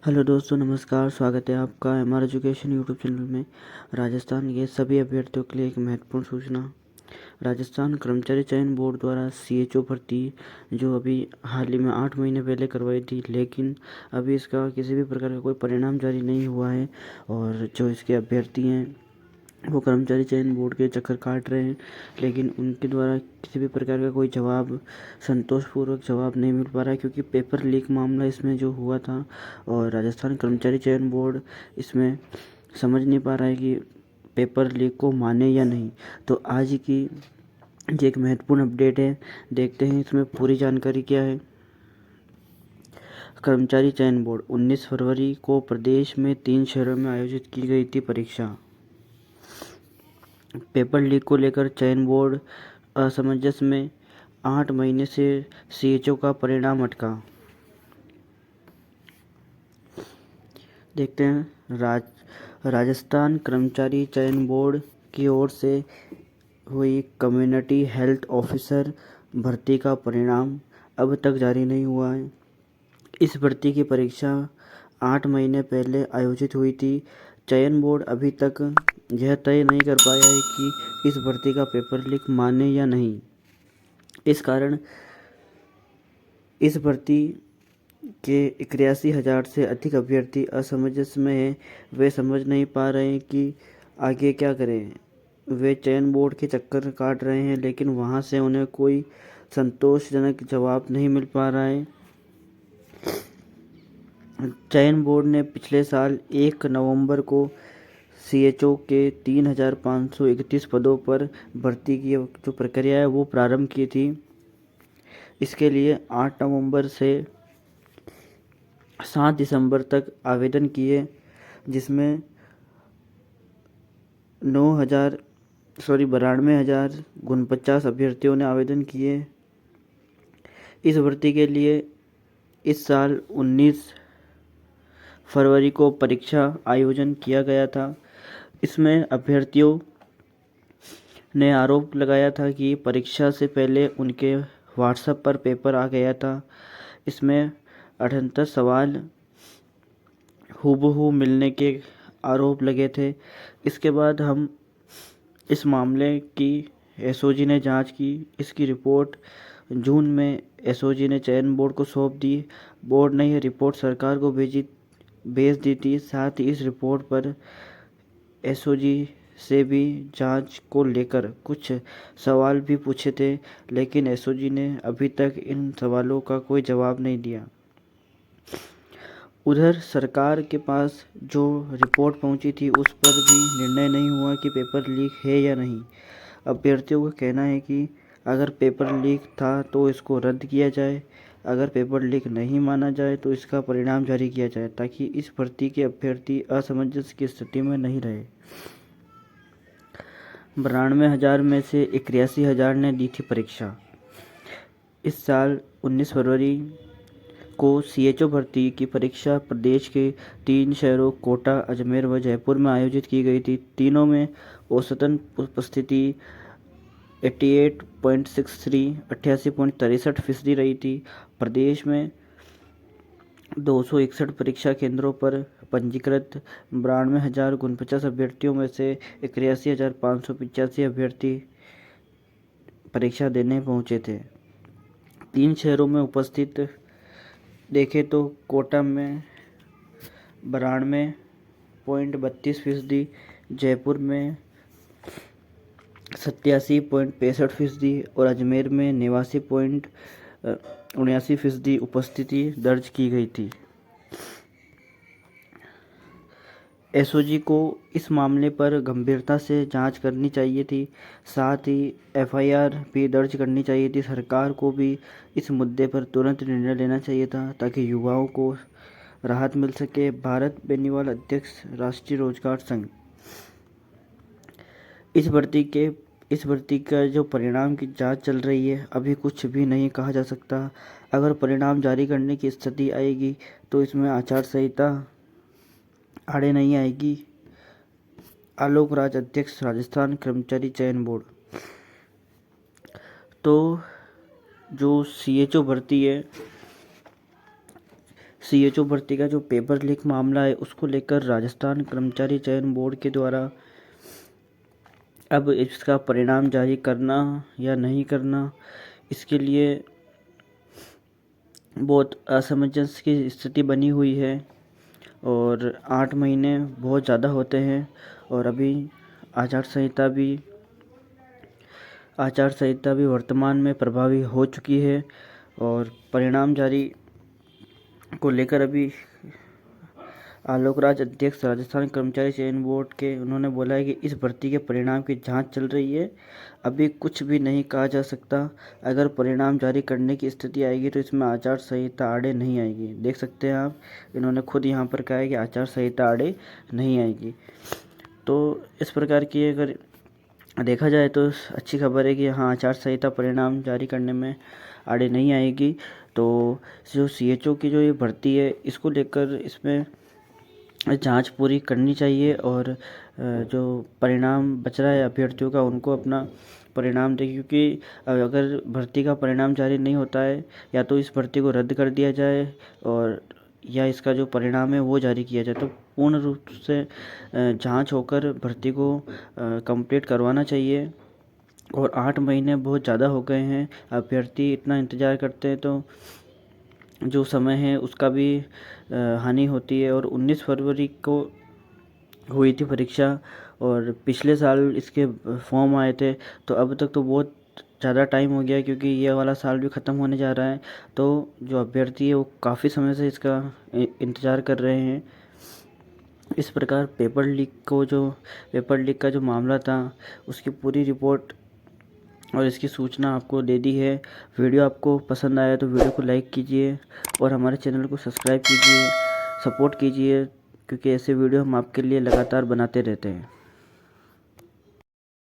Hello दोस्तों, नमस्कार। स्वागत है आपका एमआर एजुकेशन यूट्यूब चैनल में। राजस्थान के सभी अभ्यर्थियों के लिए एक महत्वपूर्ण सूचना। राजस्थान कर्मचारी चयन बोर्ड द्वारा सीएचओ भर्ती जो अभी हाल ही में 8 महीने पहले करवाई थी, लेकिन अभी इसका किसी भी प्रकार का कोई परिणाम जारी नहीं हुआ है। और जो इसके अभ्यर्थी हैं वो कर्मचारी चयन बोर्ड के चक्कर काट रहे हैं, लेकिन उनके द्वारा किसी भी प्रकार का कोई जवाब, संतोषपूर्वक जवाब नहीं मिल पा रहा है, क्योंकि पेपर लीक मामला इसमें जो हुआ था और राजस्थान कर्मचारी चयन बोर्ड इसमें समझ नहीं पा रहा है कि पेपर लीक को माने या नहीं। तो आज की ये एक महत्वपूर्ण अपडेट है, देखते हैं इसमें पूरी जानकारी क्या है। कर्मचारी चयन बोर्ड 19 फरवरी को प्रदेश में 3 शहरों में आयोजित की गई थी परीक्षा। पेपर लीक को लेकर चयन बोर्ड असमंजस में, 8 महीने से सीएचओ का परिणाम अटका। देखते हैं राजस्थान कर्मचारी चयन बोर्ड की ओर से हुई कम्युनिटी हेल्थ ऑफिसर भर्ती का परिणाम अब तक जारी नहीं हुआ है। इस भर्ती की परीक्षा 8 महीने पहले आयोजित हुई थी। चयन बोर्ड अभी तक यह तय नहीं कर पाया है कि इस भर्ती का पेपर लीक माने या नहीं। इस कारण इस भर्ती के 81,000 से अधिक अभ्यर्थी असमंजस में हैं। वे समझ नहीं पा रहे हैं कि आगे क्या करें। वे चयन बोर्ड के चक्कर काट रहे हैं, लेकिन वहां से उन्हें कोई संतोषजनक जवाब नहीं मिल पा रहा है। चयन बोर्ड ने पिछले साल 1 नवंबर को सीएचओ के 3,531 पदों पर भर्ती की जो प्रक्रिया है वो प्रारंभ की थी। इसके लिए 8 नवंबर से 7 दिसंबर तक आवेदन किए, जिसमें 92,49 अभ्यर्थियों ने आवेदन किए। इस भर्ती के लिए इस साल 19 फरवरी को परीक्षा आयोजन किया गया था। इसमें अभ्यर्थियों ने आरोप लगाया था कि परीक्षा से पहले उनके व्हाट्सएप पर पेपर आ गया था। इसमें 78 सवाल हूबहू मिलने के आरोप लगे थे। इसके बाद हम इस मामले की एसओजी ने जांच की। इसकी रिपोर्ट जून में एसओजी ने चयन बोर्ड को सौंप दी। बोर्ड ने यह रिपोर्ट सरकार को भेज दी थी। साथ ही इस रिपोर्ट पर एसओजी से भी जांच को लेकर कुछ सवाल भी पूछे थे, लेकिन एसओजी ने अभी तक इन सवालों का कोई जवाब नहीं दिया। उधर सरकार के पास जो रिपोर्ट पहुंची थी उस पर भी निर्णय नहीं हुआ कि पेपर लीक है या नहीं। अभ्यर्थियों का कहना है कि अगर पेपर लीक था तो इसको रद्द किया जाए, अगर पेपर लीक नहीं माना जाए तो इसका परिणाम जारी किया जाए, ताकि इस भर्ती के अभ्यर्थी असमंजस की स्थिति में नहीं रहे। 92,000 में से 81,000 ने दी थी परीक्षा। इस साल 19 फरवरी को सीएचओ भर्ती की परीक्षा प्रदेश के 3 शहरों कोटा, अजमेर व जयपुर में आयोजित की गई थी। तीनों में औसतन उपस्थिति 88.63 रही थी। प्रदेश में 261 परीक्षा केंद्रों पर पंजीकृत 92,049 अभ्यर्थियों में से 81,585 अभ्यर्थी परीक्षा देने पहुंचे थे। 3 शहरों में उपस्थित देखें तो कोटा में 92.32%, जयपुर में 87.65% और अजमेर में 89.79% उपस्थिति दर्ज की गई थी। एसओजी को इस मामले पर गंभीरता से जांच करनी चाहिए थी। साथ ही एफआईआर भी दर्ज करनी चाहिए थी। सरकार को भी इस मुद्दे पर तुरंत निर्णय लेना चाहिए था, ताकि युवाओं को राहत मिल सके। भारत बेनीवाल अध्यक्ष, राष्ट्रीय रोजगार संघ। इस भर्ती का जो परिणाम की जांच चल रही है, अभी कुछ भी नहीं कहा जा सकता। अगर परिणाम जारी करने की स्थिति आएगी तो इसमें आचार संहिता आड़े नहीं आएगी। आलोक राज, अध्यक्ष, राजस्थान कर्मचारी चयन बोर्ड। तो जो सीएचओ भर्ती है, सीएचओ भर्ती का जो पेपर लीक मामला है उसको लेकर राजस्थान कर्मचारी चयन बोर्ड के द्वारा अब इसका परिणाम जारी करना या नहीं करना, इसके लिए बहुत असमंजस की स्थिति बनी हुई है। और 8 महीने बहुत ज़्यादा होते हैं और अभी आचार संहिता भी वर्तमान में प्रभावी हो चुकी है। और परिणाम जारी को लेकर अभी आलोक राज अध्यक्ष राजस्थान कर्मचारी चयन बोर्ड के उन्होंने बोला है कि इस भर्ती के परिणाम की जांच चल रही है, अभी कुछ भी नहीं कहा जा सकता। अगर परिणाम जारी करने की स्थिति आएगी तो इसमें आचार संहिता आड़े नहीं आएगी। देख सकते हैं आप, इन्होंने खुद यहाँ पर कहा है कि आचार संहिता आड़े नहीं आएगी। तो इस प्रकार की अगर देखा जाए तो अच्छी खबर है कि हाँ, आचार संहिता परिणाम जारी करने में आड़े नहीं आएगी। तो जो सीएचओ की जो ये भर्ती है इसको लेकर इसमें जांच पूरी करनी चाहिए और जो परिणाम बच रहा है अभ्यर्थियों का उनको अपना परिणाम दे, क्योंकि अगर भर्ती का परिणाम जारी नहीं होता है या तो इस भर्ती को रद्द कर दिया जाए और या इसका जो परिणाम है वो जारी किया जाए। तो पूर्ण रूप से जांच होकर भर्ती को कंप्लीट करवाना चाहिए। और 8 महीने बहुत ज़्यादा हो गए हैं, अभ्यर्थी इतना इंतज़ार करते हैं तो जो समय है उसका भी हानि होती है। और 19 फरवरी को हुई थी परीक्षा और पिछले साल इसके फॉर्म आए थे, तो अब तक तो बहुत ज़्यादा टाइम हो गया क्योंकि ये वाला साल भी ख़त्म होने जा रहा है। तो जो अभ्यर्थी है वो काफ़ी समय से इसका इंतज़ार कर रहे हैं। इस प्रकार पेपर लीक का जो मामला था उसकी पूरी रिपोर्ट और इसकी सूचना आपको दे दी है। वीडियो आपको पसंद आया तो वीडियो को लाइक कीजिए और हमारे चैनल को सब्सक्राइब कीजिए, सपोर्ट कीजिए, क्योंकि ऐसे वीडियो हम आपके लिए लगातार बनाते रहते हैं।